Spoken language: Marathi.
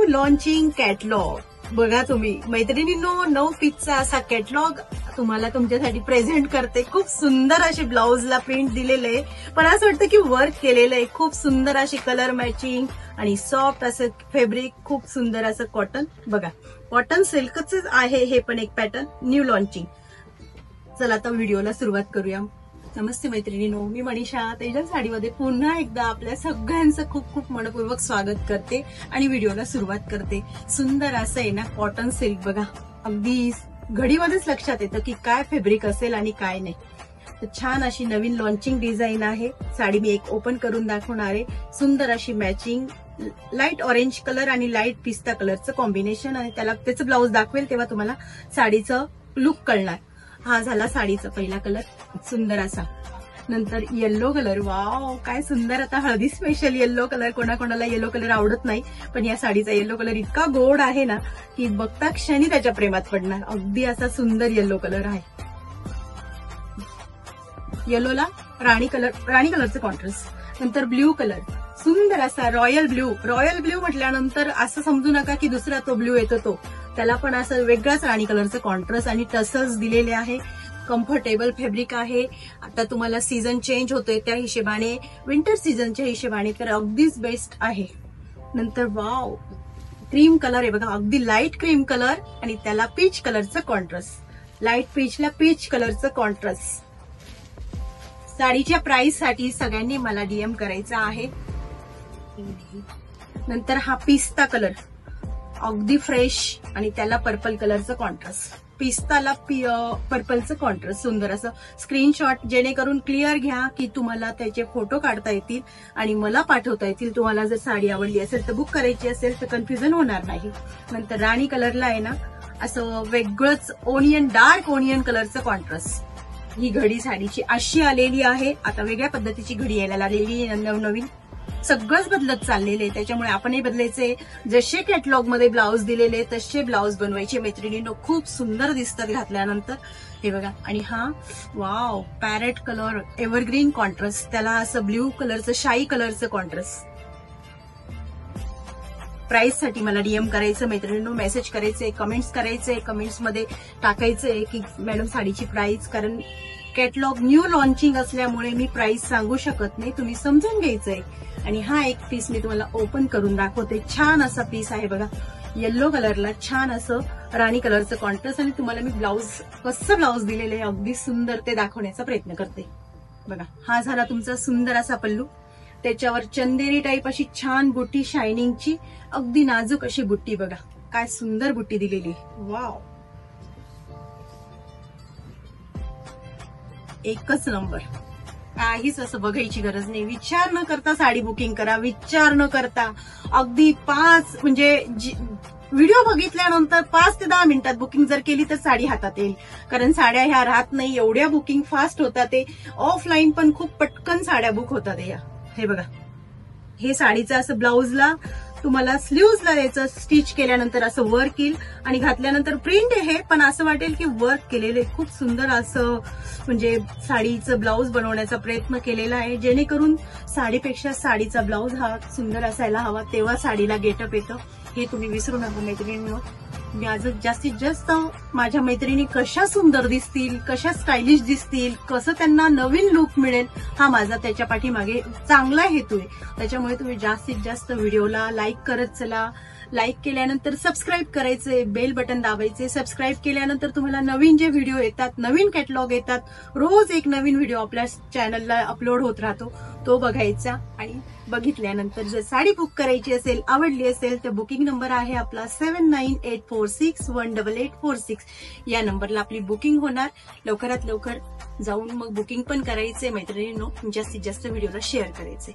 लॉन्चिंग कॅटलॉग बघा तुम्ही मैत्रिणींनो, 9 पीसचा असा कॅटलॉग तुम्हाला तुमच्यासाठी प्रेझेंट करते. खूप सुंदर असे ब्लाउजला प्रिंट दिलेले आहे, पण असं वाटतं की वर्क केलेलं आहे. खूप सुंदर अशी कलर मॅचिंग आणि सॉफ्ट असं फॅब्रिक, खूप सुंदर असं कॉटन. बघा कॉटन सिल्कच आहे हे पण एक पॅटर्न, न्यू लॉन्चिंग. चला आता व्हिडिओला सुरुवात करूया. नमस्ते मैत्रिणींनो, मी मनीषा तेजल साडीमध्ये पुन्हा एकदा आपल्या सगळ्यांचं खूप खूप मनपूर्वक स्वागत करते आणि व्हिडिओला सुरुवात करते. सुंदर असं आहे ना कॉटन सिल्क, बघा अगदी घडीमध्येच लक्षात येतं की काय फॅब्रिक असेल आणि काय नाही. तर छान अशी नवीन लॉन्चिंग डिझाईन आहे. साडी मी एक ओपन करून दाखवणार आहे. सुंदर अशी मॅचिंग लाईट ऑरेंज कलर आणि लाईट पिस्ता कलरचं कॉम्बिनेशन, आणि त्याचं ब्लाऊज दाखवेल तेव्हा तुम्हाला साडीचं लुक कळणार. हा झाला साडीचा पहिला कलर, सुंदर असा. नंतर येल्लो कलर, वाव काय सुंदर. आता हळदी स्पेशल येल्लो कलर, कोणाकोणाला येल्लो कलर आवडत नाही, पण या साडीचा येल्लो कलर इतका गोड आहे ना की बघता क्षणी त्याच्या प्रेमात पडणार. अगदी असा सुंदर येल्लो कलर आहे. येलोला राणी कलरचं कॉन्ट्रास्ट. नंतर ब्ल्यू कलर, सुंदर असा रॉयल ब्ल्यू. रॉयल ब्ल्यू म्हटल्यानंतर असं समजू नका की दुसरा तो ब्ल्यू येतो तो, त्याला पण असं वेगळाच राणी कलरचं कॉन्ट्रास्ट आणि टसल्स दिलेले आहे. कम्फर्टेबल फॅब्रिक आहे. आता तुम्हाला सीझन चेंज होतोय त्या हिशेबाने, विंटर सीझनच्या हिशेबाने तर अगदीच बेस्ट आहे. नंतर वाव क्रीम कलर आहे बघा, अगदी लाईट क्रीम कलर आणि त्याला पीच कलरचं कॉन्ट्रास्ट. लाईट पीचला पीच कलरचं कॉन्ट्रास्ट. साडीच्या प्राइस साठी सगळ्यांनी मला डीएम करायचा आहे. नंतर हा पिस्ता कलर, अगदी फ्रेश आणि त्याला पर्पल कलरचं कॉन्ट्रास्ट. पिस्ताला पर्पलचं कॉन्ट्रास्ट, सुंदर असं. स्क्रीनशॉट जेणेकरून क्लिअर घ्या की तुम्हाला त्याचे फोटो काढता येतील आणि मला पाठवता येतील. तुम्हाला जर साडी आवडली असेल तर बुक करायची असेल तर कन्फ्युजन होणार नाही. नंतर राणी कलरला आहे ना असं वेगळंच ओनियन, डार्क ओनियन कलरचं कॉन्ट्रास्ट. ही घडी साडीची अशी आलेली आहे. आता वेगळ्या पद्धतीची घडी यायला लागलेली आहे. नवनवीन सगळंच बदलत चाललेलं आहे, त्याच्यामुळे आपणही बदलायचे. जसे कॅटलॉग मध्ये ब्लाऊज दिलेले तसे ब्लाऊज बनवायचे मैत्रिणींनो. खूप सुंदर दिसतात घातल्यानंतर. हे बघा, आणि हा wow parrot colour evergreen contrast, त्याला असं ब्ल्यू कलरचं शाई कलरचं कॉन्ट्रास्ट. प्राइस साठी मला डीएम करायचं मैत्रिणींनो, मेसेज करायचे, कमेंट्स करायचे, कमेंट्स मध्ये टाकायचंय की मॅडम साडीची प्राइस, कारण कॅटलॉग न्यू लॉन्चिंग असल्यामुळे मी प्राइस सांगू शकत नाही, तुम्ही समजून घ्यायचंय. आणि हा एक पीस मी तुम्हाला ओपन करून दाखवते. छान असा पीस आहे बघा, येल्लो कलरला छान असं राणी कलरचं कॉन्ट्रास्ट, आणि तुम्हाला मी कसं ब्लाऊज दिलेलं आहे अगदी सुंदर ते दाखवण्याचा प्रयत्न करते. बघा हा झाला तुमचा सुंदर असा पल्लू. त्याच्यावर चंदेरी टाईप अशी छान बुट्टी, शायनिंगची अगदी नाजूक अशी बुट्टी. बघा काय सुंदर बुट्टी दिलेली, वाव एकच नंबर. काहीच असं बघायची गरज नाही. विचार न करता साडी बुकिंग करा, विचार न करता. अगदी 5 म्हणजे व्हिडिओ बघितल्यानंतर 5 ते 10 मिनिटात बुकिंग जर केली तर साडी हातात येईल, कारण साड्या ह्या राहत नाही, एवढ्या बुकिंग फास्ट होतात. ते ऑफलाईन पण खूप पटकन साड्या बुक होतात. हे बघा, हे साडीचं असं ब्लाऊजला तुम्हाला स्लीव्हजला द्यायचं, स्टिच केल्यानंतर असं वर्क येईल आणि घातल्यानंतर प्रिंट आहे पण असं वाटेल की वर्क केलेले. खूप सुंदर असं म्हणजे साडीचं ब्लाऊज बनवण्याचा प्रयत्न केलेला आहे, जेणेकरून साडीपेक्षा साडीचा ब्लाऊज हा सुंदर असायला हवा, तेव्हा साडीला गेटअप येतं. हे तुम्ही विसरू नका मैत्रिणींनो. जास्तीत जास्त माझ्या मैत्रिणी कशा सुंदर दिसतील, कशा स्टायलिश दिसतील, कसं त्यांना नवीन लुक मिळेल, हा माझा त्याच्या पाठीमागे चांगला हेतू आहे. त्याच्यामुळे तुम्ही जास्तीत जास्त व्हिडिओला लाईक करत चला. लाईक केल्यानंतर सबस्क्राईब करायचे, बेल बटन दाबायचे. सबस्क्राईब केल्यानंतर तुम्हाला नवीन जे व्हिडिओ येतात, नवीन कॅटलॉग येतात, रोज एक नवीन व्हिडिओ आपल्या चॅनलला अपलोड होत राहतो, तो बघायचा. आणि बघितल्यानंतर जर साडी बुक करायची असेल, आवडली असेल तर बुकिंग नंबर आहे आपला 7984618846. या नंबरला आपली बुकिंग होणार. लवकरात लवकर जाऊन मग बुकिंग पण करायचे मैत्रिणींनो. जास्तीत जास्त व्हिडिओला शेअर करायचे.